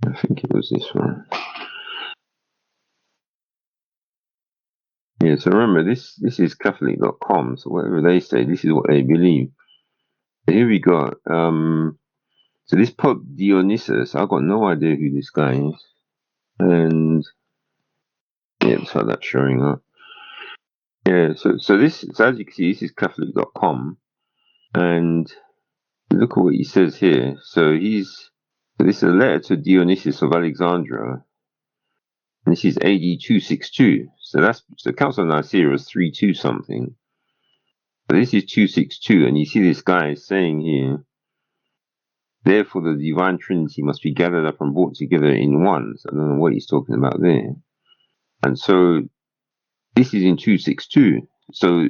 I think it was this one. Yeah, so remember, this is Catholic.com, so whatever they say, this is what they believe. So here we go. So this Pope Dionysius, I've got no idea who this guy is. And yeah, so that's showing up. Yeah, so as you can see, this is Catholic.com, and look at what he says here. So this is a letter to Dionysius of Alexandria, and this is AD 262. So the Council of Nicaea was 32 something. But this is 262, and you see this guy is saying here, therefore the divine Trinity must be gathered up and brought together in one. So I don't know what he's talking about there. And so this is in 262. So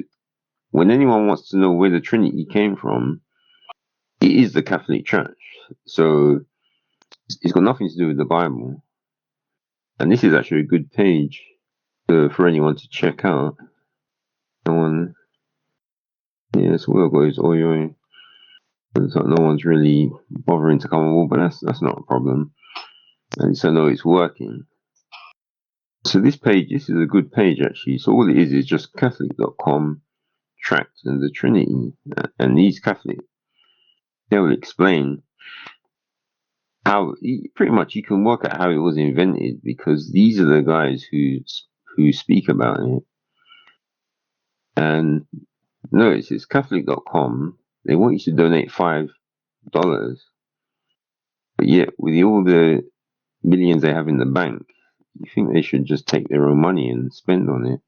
when anyone wants to know where the Trinity came from, it is the Catholic Church. So it's got nothing to do with the Bible. And this is actually a good page for anyone to check out. No one, yeah, so we'll go is Oyo. So no one's really bothering to come on board, but that's not a problem. And so I know it's working. So this is a good page actually. So all it is just Catholic.com tract and the Trinity. And these Catholic, they will explain how pretty much you can work out how it was invented, because these are the guys who speak about it. And notice it's Catholic.com. They want you to donate $5, but yet with all the millions they have in the bank, you think they should just take their own money and spend on it.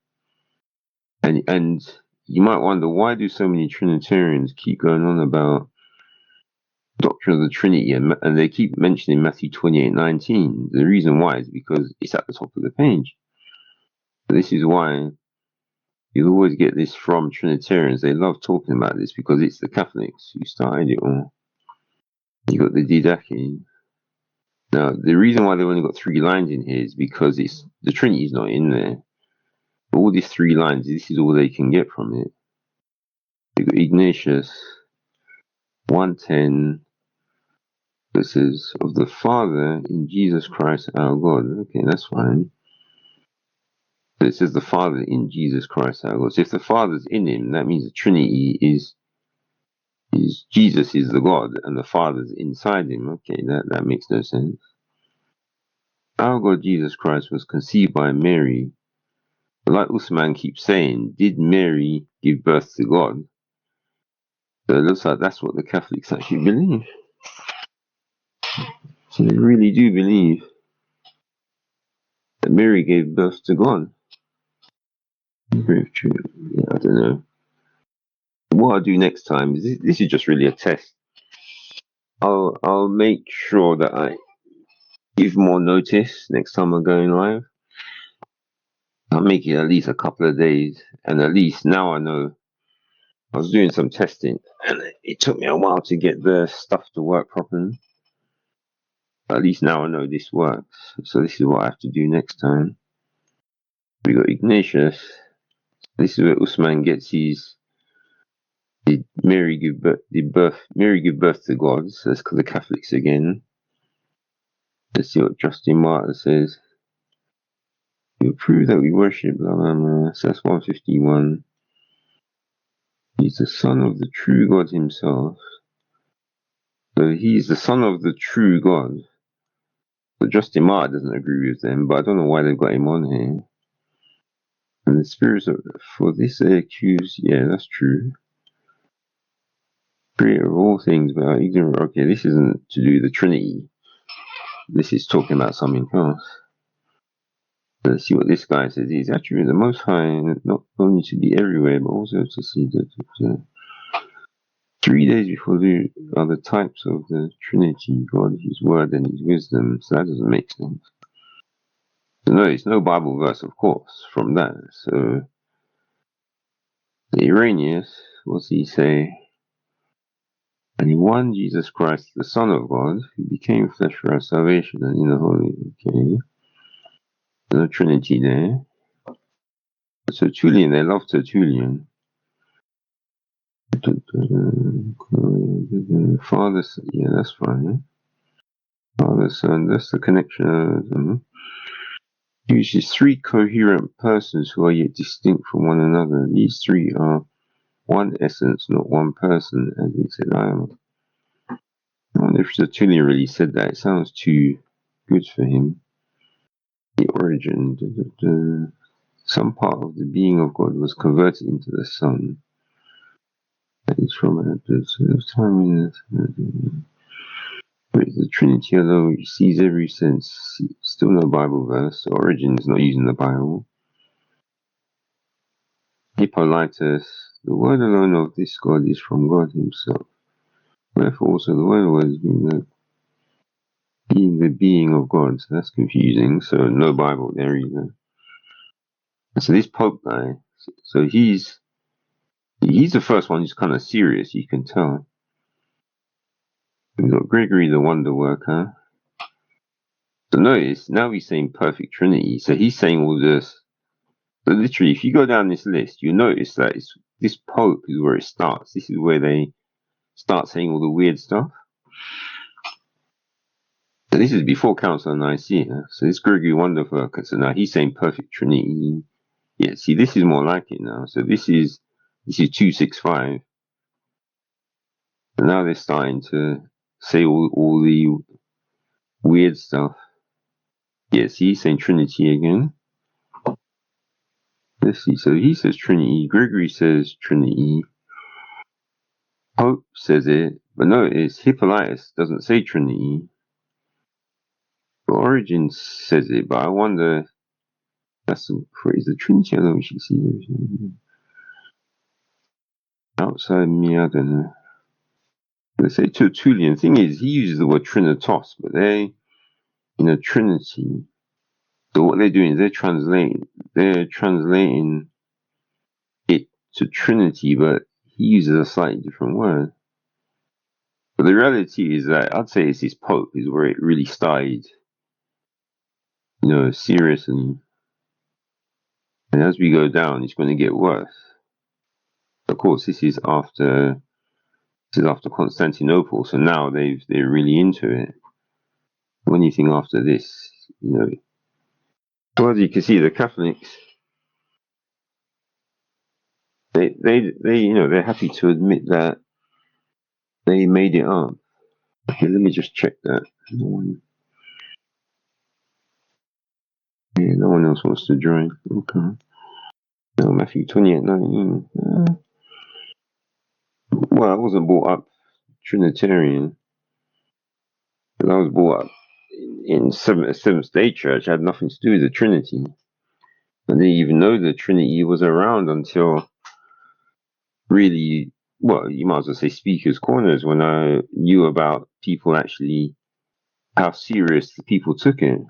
And you might wonder, why do so many Trinitarians keep going on about Doctrine of the Trinity, and they keep mentioning Matthew 28:19? The reason why is because it's at the top of the page. This is why you always get this from Trinitarians. They love talking about this because it's the Catholics who started it all. You got the Didache. Now, the reason why they've only got 3 lines in here is because the Trinity's not in there. But all these 3 lines, this is all they can get from it. You got Ignatius 1:10. It says, of the Father in Jesus Christ our God. Okay, that's fine. But it says the Father in Jesus Christ our God. So if the Father's in him, that means the Trinity is Jesus is the God and the Father's inside him. Okay, that makes no sense. Our God Jesus Christ was conceived by Mary. But like Usman keeps saying, did Mary give birth to God? So it looks like that's what the Catholics actually believe. So they really do believe that Mary gave birth to God. Very true. Yeah, I don't know. What I'll do next time is this is just really a test. I'll make sure that I give more notice next time I'm going live. I'll make it at least a couple of days, and at least now I know. I was doing some testing, and it took me a while to get the stuff to work properly. But at least now I know this works. So this is what I have to do next time. We got Ignatius. This is where Usman gets his. Did Mary give birth to God? So that's because the Catholics again. Let's see what Justin Martyr says. You prove that we worship blah blah blah. So that's 151. He's the son of the true God himself. So he's the son of the true God. So Justin Martyr doesn't agree with them, but I don't know why they've got him on here. And the spirits for this they accuse. Yeah, that's true. Creator of all things, but ignorant. Okay, this isn't to do with the Trinity. This is talking about something else. Let's see what this guy says. He's actually the Most High, not only to be everywhere, but also to see that 3 days before the other types of the Trinity, God, His Word, and His wisdom. So that doesn't make sense. So no, it's no Bible verse, of course, from that. So the Irenaeus, what's he say? And in one Jesus Christ, the Son of God, who became flesh for our salvation, and in the Holy. Okay, no Trinity there. Tertullian, they love Tertullian. Father, yeah, that's fine. Father, Son, that's the connection. Uses three coherent persons who are yet distinct from one another. These three are one essence, not one person, as he said, I am. I wonder if Tertullian really said that. It sounds too good for him. The origin. Some part of the being of God was converted into the Son. That is from time in the Trinity, although he sees every sense. Still no Bible verse. Origin is not using the Bible. Hippolytus, the word alone of this God is from God himself. Wherefore also the word was being the being of God. So that's confusing. So no Bible there either. So this Pope guy, so he's the first one who's kind of serious, you can tell. We've got Gregory the Wonderworker. So notice, now he's saying perfect Trinity. So he's saying all this. So literally, if you go down this list, you notice that this Pope is where it starts. This is where they start saying all the weird stuff. So this is before Council of Nicaea. So this Gregory Wonderworker. So now he's saying perfect Trinity. Yeah, see, this is more like it now. So this is 265. And now they're starting to say all the weird stuff. Yeah, see, he's saying Trinity again. Let's see. So he says Trinity. Gregory says Trinity. Pope says it. But notice Hippolytus doesn't say Trinity. But Origin says it. But I wonder, that's the phrase. The Trinity, I don't know we should see everything. Outside me, I don't know. They say Tertullian. The thing is, he uses the word Trinitas, but they, in a Trinity. So what they're doing is they're translating it to Trinity, but he uses a slightly different word. But the reality is that I'd say it's his Pope is where it really started, seriously. And as we go down, it's going to get worse. Of course, this is after Constantinople, so now they're really into it. When you think after this, well, as you can see, the Catholics, they're happy to admit that they made it up. Okay, let me just check that. No one else wants to join. Okay. No, Matthew 28:19. Well, I wasn't brought up Trinitarian. Because I was brought up in Seventh Day Church. It had nothing to do with the Trinity. I didn't even know the Trinity was around until really, well, you might as well say Speaker's Corners, when I knew about people actually, how serious the people took it.